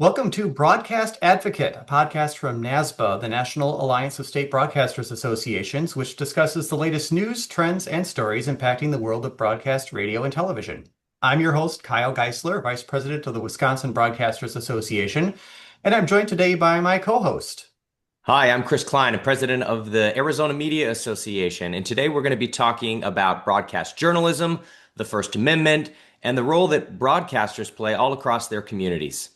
Welcome to Broadcast Advocate, a podcast from NASBA, the National Alliance of State Broadcasters Associations, which discusses the latest news, trends, and stories impacting the world of broadcast radio and television. I'm your host, Kyle Geissler, Vice President of the Wisconsin Broadcasters Association, and I'm joined today by my co-host. Hi, I'm Chris Kline, President of the Arizona Media Association, and today we're going to be talking about broadcast journalism, the First Amendment, and the role that broadcasters play all across their communities.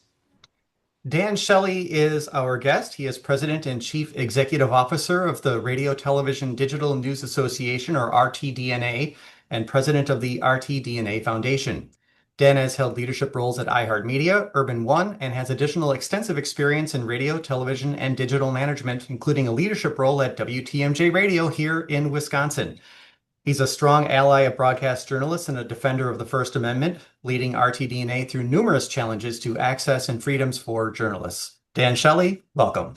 Dan Shelley is our guest. He is President and Chief Executive Officer of the Radio Television Digital News Association, or RTDNA, and President of the RTDNA Foundation. Dan has held leadership roles at iHeartMedia, Urban One, and has additional extensive experience in radio, television, and digital management, including a leadership role at WTMJ Radio here in Wisconsin. He's a strong ally of broadcast journalists and a defender of the First Amendment, leading RTDNA through numerous challenges to access and freedoms for journalists. Dan Shelley, welcome.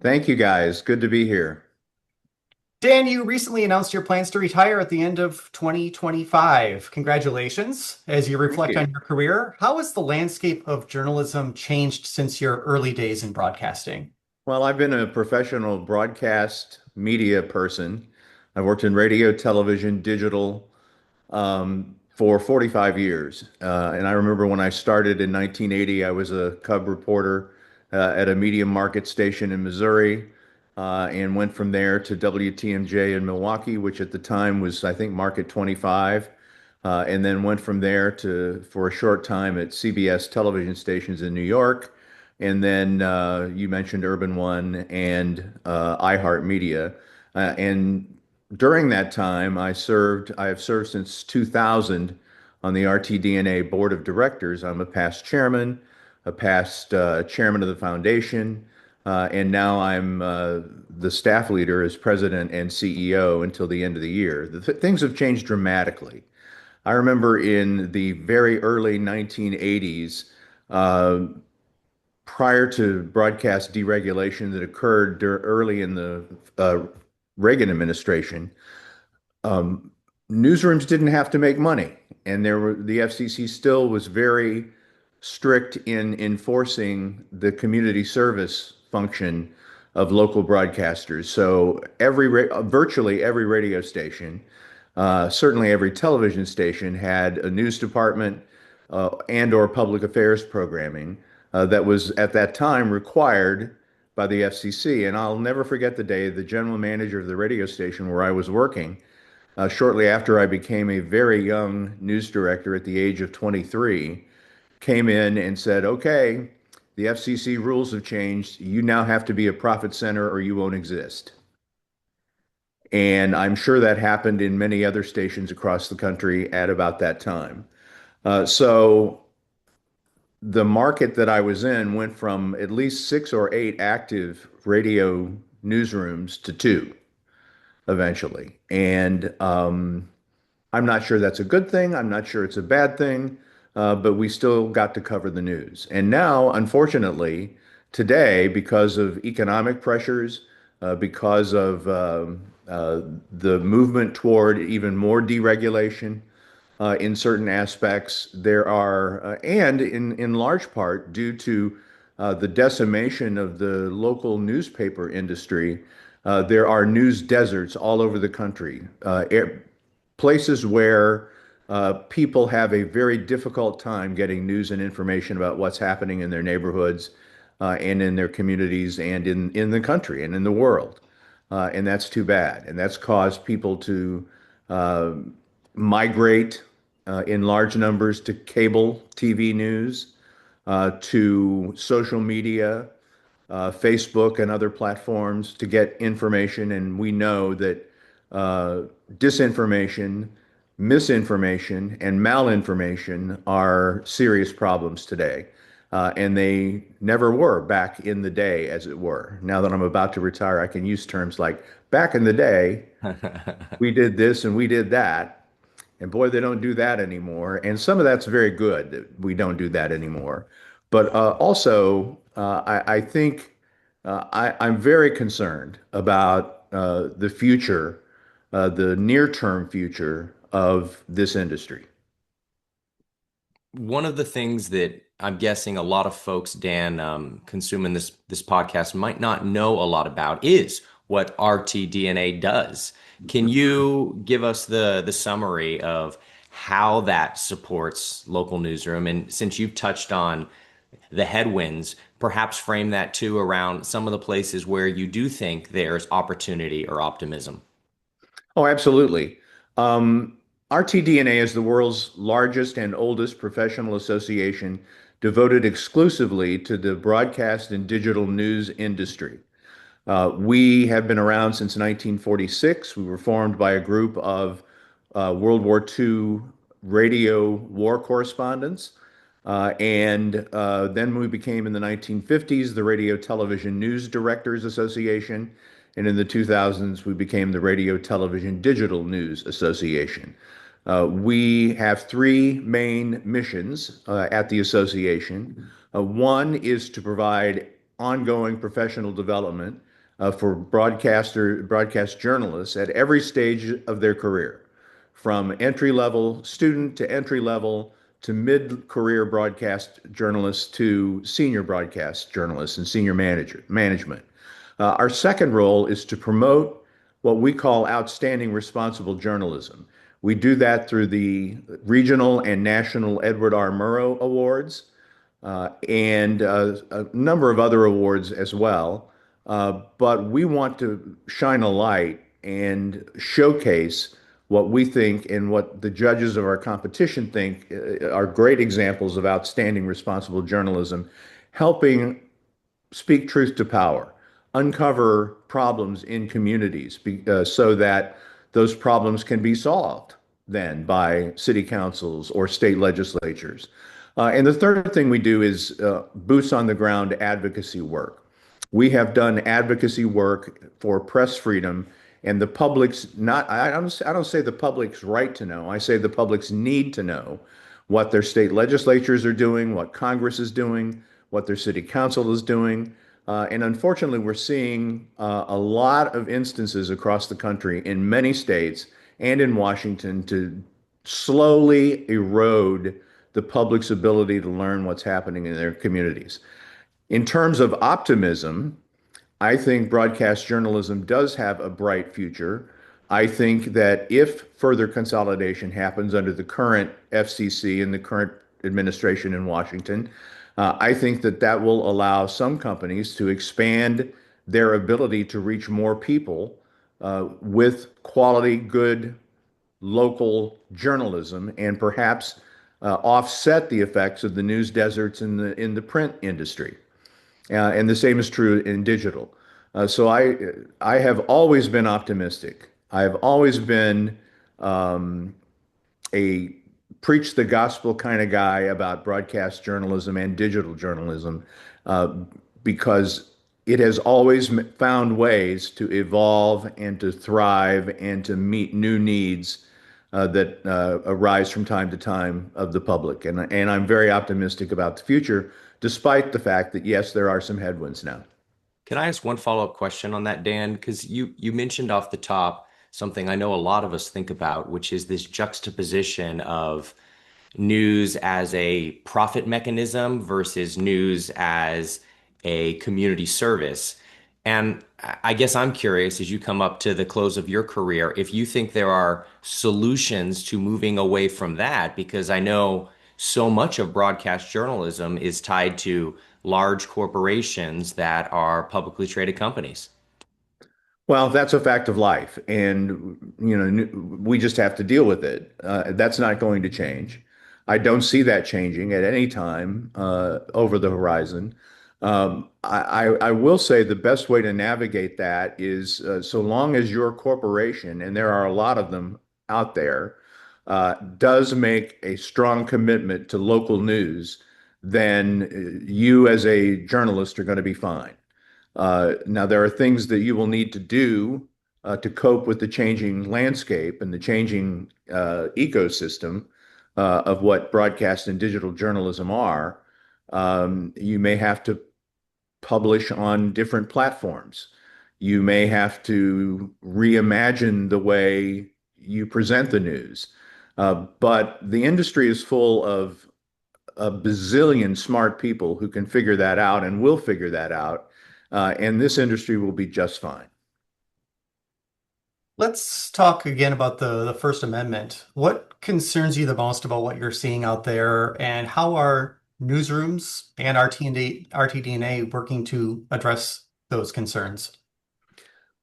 Thank you, guys. Good to be here. Dan, you recently announced your plans to retire at the end of 2025. Congratulations. As you reflect on your career, how has the landscape of journalism changed since your early days in broadcasting? Well, I've been a professional broadcast media person. I've worked in radio, television, digital for 45 years. And I remember when I started in 1980, I was a cub reporter at a media market station in Missouri. And went from there to WTMJ in Milwaukee, which at the time was, I think, Market 25, and then went from there for a short time at CBS television stations in New York, and then you mentioned Urban One and iHeartMedia, and during that time, I have served since 2000 on the RTDNA Board of Directors. I'm a past chairman, a past chairman of the foundation. And now I'm the staff leader as president and CEO until the end of the year. Things have changed dramatically. I remember in the very early 1980s, prior to broadcast deregulation that occurred early in the Reagan administration, newsrooms didn't have to make money, and the FCC still was very strict in enforcing the community service function of local broadcasters. So virtually every radio station, certainly every television station had a news department and/or public affairs programming that was at that time required by the FCC. And I'll never forget the day the general manager of the radio station where I was working, shortly after I became a very young news director at the age of 23, came in and said, "Okay, the FCC rules have changed. You now have to be a profit center or you won't exist." And I'm sure that happened in many other stations across the country at about that time. So the market that I was in went from at least 6 or 8 active radio newsrooms to 2 eventually. And I'm not sure that's a good thing. I'm not sure it's a bad thing. But we still got to cover the news. And now, unfortunately, today, because of economic pressures, because of the movement toward even more deregulation in certain aspects, and in large part due to the decimation of the local newspaper industry, there are news deserts all over the country, places where people have a very difficult time getting news and information about what's happening in their neighborhoods and in their communities and in the country and in the world. And that's too bad. And that's caused people to migrate in large numbers to cable TV news, to social media, Facebook and other platforms to get information. And we know that disinformation, misinformation, and malinformation are serious problems today. And they never were back in the day, as it were. Now that I'm about to retire, I can use terms like back in the day, we did this and we did that. And boy, they don't do that anymore. And some of that's very good that we don't do that anymore. But also, I think I'm very concerned about the future, the near-term future of this industry. One of the things that I'm guessing a lot of folks, Dan, consuming this podcast might not know a lot about is what RTDNA does. Can you give us the summary of how that supports local newsroom? And since you've touched on the headwinds, perhaps frame that too around some of the places where you do think there's opportunity or optimism. Oh, absolutely. RTDNA is the world's largest and oldest professional association devoted exclusively to the broadcast and digital news industry. We have been around since 1946. We were formed by a group of World War II radio war correspondents. And then we became in the 1950s the Radio Television News Directors Association. And in the 2000s, we became the Radio Television Digital News Association. We have three main missions at the association. One is to provide ongoing professional development for broadcast journalists at every stage of their career, from entry level student to entry level to mid-career broadcast journalists to senior broadcast journalists and senior management. Our second role is to promote what we call outstanding responsible journalism. We do that through the regional and national Edward R. Murrow Awards and a number of other awards as well. But we want to shine a light and showcase what we think and what the judges of our competition think are great examples of outstanding responsible journalism, helping speak truth to power, uncover problems in communities so that those problems can be solved then by city councils or state legislatures. And the third thing we do is boots on the ground advocacy work. We have done advocacy work for press freedom and the public's not, I don't say the public's right to know, I say the public's need to know what their state legislatures are doing, what Congress is doing, what their city council is doing. And unfortunately, we're seeing a lot of instances across the country in many states and in Washington to slowly erode the public's ability to learn what's happening in their communities. In terms of optimism, I think broadcast journalism does have a bright future. I think that if further consolidation happens under the current FCC and the current administration in Washington, I think that that will allow some companies to expand their ability to reach more people with quality, good local journalism and perhaps offset the effects of the news deserts in the print industry. And the same is true in digital. So I have always been optimistic. I have always been a preach the gospel kind of guy about broadcast journalism and digital journalism because it has always found ways to evolve and to thrive and to meet new needs that arise from time to time of the public. And I'm very optimistic about the future, despite the fact that, yes, there are some headwinds now. Can I ask one follow-up question on that, Dan? Because you mentioned off the top something I know a lot of us think about, which is this juxtaposition of news as a profit mechanism versus news as a community service. And I guess I'm curious, as you come up to the close of your career, if you think there are solutions to moving away from that, because I know so much of broadcast journalism is tied to large corporations that are publicly traded companies. Well, that's a fact of life, and we just have to deal with it. That's not going to change. I don't see that changing at any time over the horizon. I will say the best way to navigate that is so long as your corporation, and there are a lot of them out there, does make a strong commitment to local news, then you as a journalist are going to be fine. Now, there are things that you will need to do to cope with the changing landscape and the changing ecosystem of what broadcast and digital journalism are. You may have to publish on different platforms. You may have to reimagine the way you present the news. But the industry is full of a bazillion smart people who can figure that out and will figure that out, and this industry will be just fine. Let's talk again about the First Amendment. What concerns you the most about what you're seeing out there, and how are newsrooms and RTDNA working to address those concerns?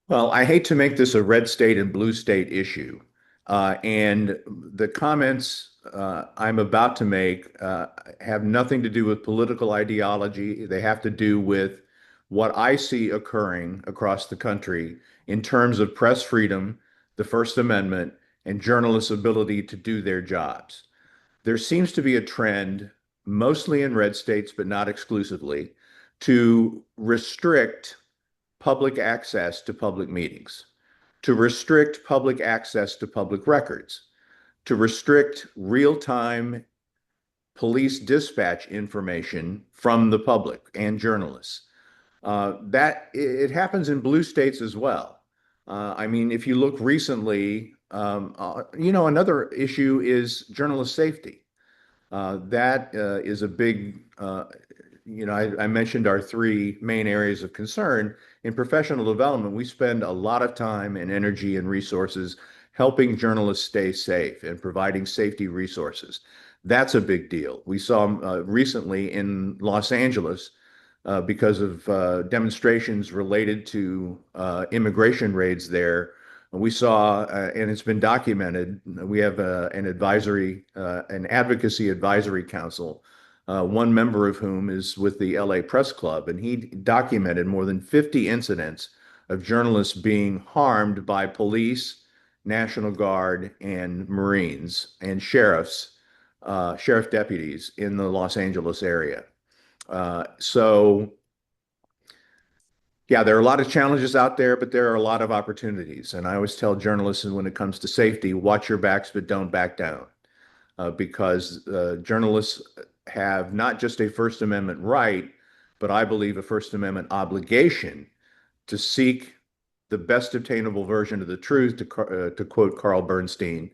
Well, I hate to make this a red state and blue state issue. And the comments I'm about to make have nothing to do with political ideology. They have to do with what I see occurring across the country in terms of press freedom, the First Amendment, and journalists' ability to do their jobs. There seems to be a trend, mostly in red states, but not exclusively, to restrict public access to public meetings, to restrict public access to public records, to restrict real-time police dispatch information from the public and journalists. That it happens in blue states as well. I mean, if you look recently, another issue is journalist safety. That is a big, I mentioned our three main areas of concern. In professional development, we spend a lot of time and energy and resources helping journalists stay safe and providing safety resources. That's a big deal. We saw recently in Los Angeles, because of demonstrations related to immigration raids there. We saw, and it's been documented, we have an advocacy advisory council, one member of whom is with the LA Press Club, and he documented more than 50 incidents of journalists being harmed by police, National Guard, and Marines and sheriff deputies in the Los Angeles area. So yeah, there are a lot of challenges out there, but there are a lot of opportunities. And I always tell journalists when it comes to safety, watch your backs, but don't back down. Because journalists have not just a First Amendment right, but I believe a First Amendment obligation to seek the best obtainable version of the truth, to quote Carl Bernstein,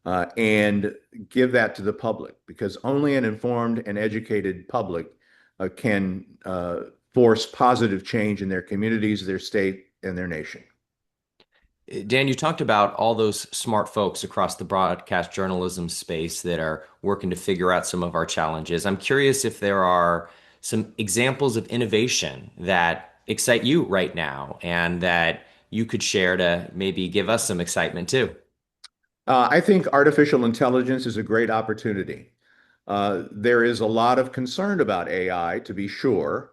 and give that to the public, because only an informed and educated public can force positive change in their communities, their state, and their nation. Dan, you talked about all those smart folks across the broadcast journalism space that are working to figure out some of our challenges. I'm curious if there are some examples of innovation that excite you right now and that you could share to maybe give us some excitement too. I think artificial intelligence is a great opportunity. There is a lot of concern about AI, to be sure,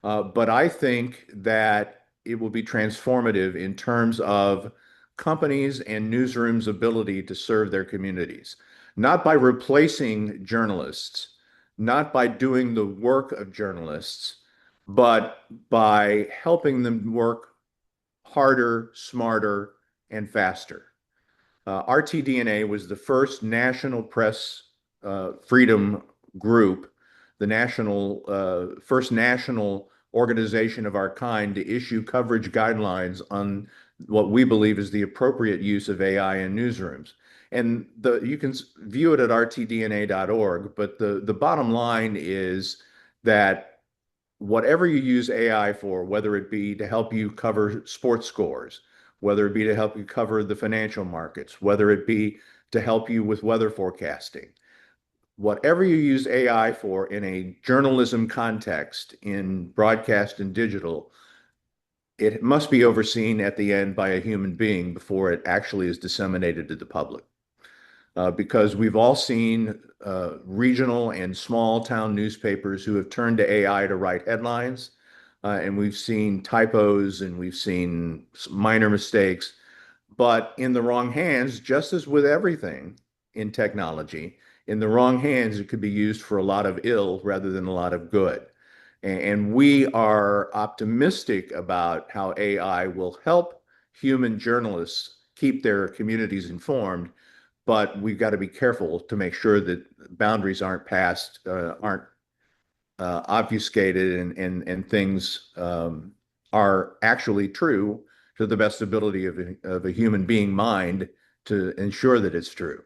but I think that it will be transformative in terms of companies and newsrooms' ability to serve their communities, not by replacing journalists, not by doing the work of journalists, but by helping them work harder, smarter, and faster. RTDNA was the first national press freedom group, the first national organization of our kind to issue coverage guidelines on what we believe is the appropriate use of AI in newsrooms. And you can view it at rtdna.org, but the bottom line is that whatever you use AI for, whether it be to help you cover sports scores, whether it be to help you cover the financial markets, whether it be to help you with weather forecasting, whatever you use AI for in a journalism context, in broadcast and digital, it must be overseen at the end by a human being before it actually is disseminated to the public. Because we've all seen regional and small town newspapers who have turned to AI to write headlines, and we've seen typos and we've seen minor mistakes. But in the wrong hands, just as with everything in technology, in the wrong hands, it could be used for a lot of ill rather than a lot of good. And we are optimistic about how AI will help human journalists keep their communities informed, but we've got to be careful to make sure that boundaries aren't passed, aren't obfuscated, and things are actually true to the best ability of a human being mind to ensure that it's true.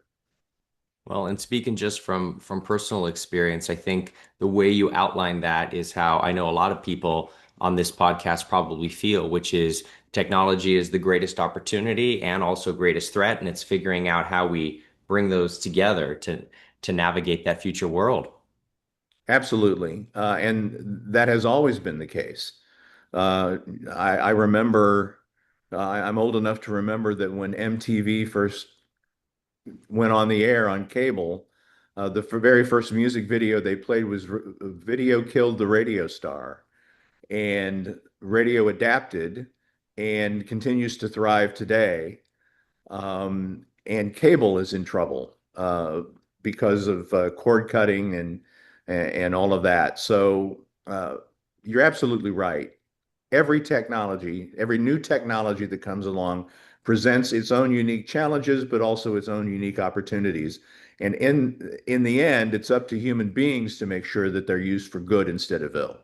Well, and speaking just from personal experience, I think the way you outline that is how I know a lot of people on this podcast probably feel, which is technology is the greatest opportunity and also greatest threat, and it's figuring out how we bring those together to navigate that future world. Absolutely. And that has always been the case. Uh, I remember, I'm old enough to remember that when MTV first went on the air on cable, the very first music video they played was Video Killed the Radio Star. And radio adapted and continues to thrive today. And cable is in trouble because of cord cutting and all of that. So you're absolutely right. Every technology, every new technology that comes along presents its own unique challenges, but also its own unique opportunities. And in the end, it's up to human beings to make sure that they're used for good instead of ill.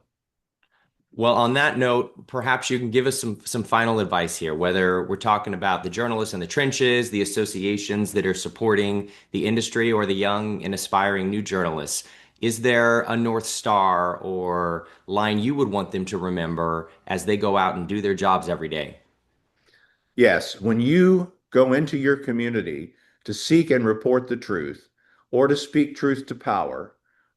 Well, on that note, perhaps you can give us some final advice here, whether we're talking about the journalists in the trenches, the associations that are supporting the industry, or the young and aspiring new journalists. Is there a North Star or line you would want them to remember as they go out and do their jobs every day? Yes, when you go into your community to seek and report the truth, or to speak truth to power,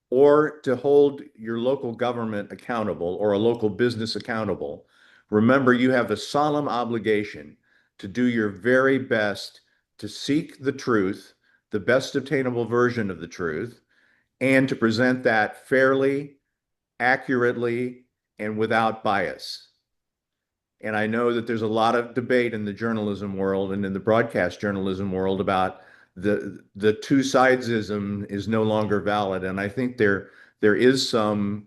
or to hold your local government accountable or a local business accountable, remember you have a solemn obligation to do your very best to seek the truth, the best obtainable version of the truth, and to present that fairly, accurately, and without bias. And I know that there's a lot of debate in the journalism world and in the broadcast journalism world about the two sidesism is no longer valid. And I think there is some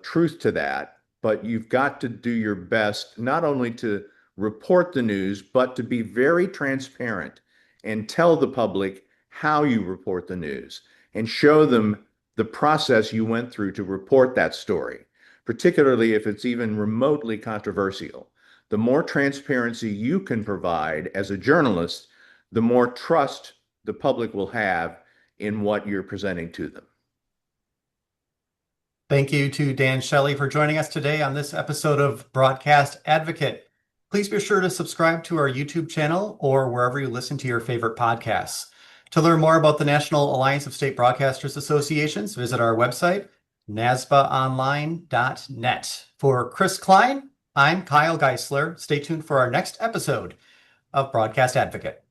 truth to that, but you've got to do your best not only to report the news, but to be very transparent and tell the public how you report the news and show them the process you went through to report that story, particularly if it's even remotely controversial. The more transparency you can provide as a journalist, the more trust the public will have in what you're presenting to them. Thank you to Dan Shelley for joining us today on this episode of Broadcast Advocate. Please be sure to subscribe to our YouTube channel or wherever you listen to your favorite podcasts. To learn more about the National Alliance of State Broadcasters Associations, visit our website, nasbaonline.net. For Chris Kline, I'm Kyle Geissler. Stay tuned for our next episode of Broadcast Advocate.